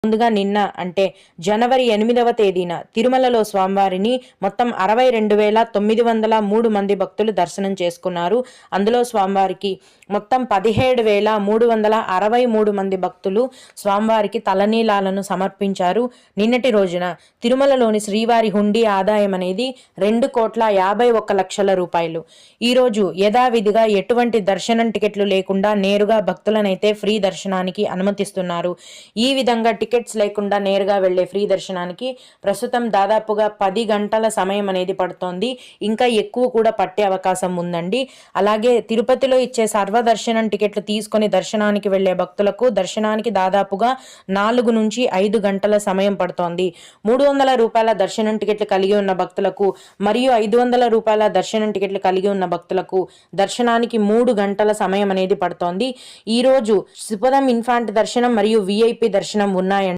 ముందుగా నిన్న అంటే జనవరి 8వ తేదీన తిరుమలలో స్వామివారిని మొత్తం 62,903 మంది భక్తులు దర్శనం చేసుకున్నారు. అందులో స్వామివారికి మొత్తం 17,363 మంది భక్తులు స్వామివారికి తలనీలాలను సమర్పించారు. నిన్నటి రోజున తిరుమలలోని శ్రీవారి హుండీ ఆదాయం అనేది 2,51,00,000 రూపాయలు. ఈరోజు యథావిధిగా ఎటువంటి దర్శనం టికెట్లు లేకుండా నేరుగా భక్తులనైతే ఫ్రీ దర్శనానికి అనుమతిస్తున్నారు. ఈ విధంగా టికెట్స్ లేకుండా నేరుగా వెళ్లే ఫ్రీ దర్శనానికి ప్రస్తుతం దాదాపుగా 10 గంటల సమయం అనేది పడుతోంది. ఇంకా ఎక్కువ కూడా పట్టే అవకాశం ఉందండి. అలాగే తిరుపతిలో ఇచ్చే సర్వదర్శనం టికెట్లు తీసుకొని దర్శనానికి వెళ్లే భక్తులకు దర్శనానికి దాదాపుగా 4 నుంచి 5 గంటల సమయం పడుతోంది. 300 రూపాయల దర్శనం టికెట్లు కలిగి ఉన్న భక్తులకు మరియు 500 రూపాయల దర్శనం టికెట్లు కలిగి ఉన్న భక్తులకు దర్శనానికి 3 గంటల సమయం అనేది పడుతోంది. ఈ రోజు సుపదం ఇన్ఫాంట్ దర్శనం మరియు విఐపి దర్శనం ఉన్నాయి.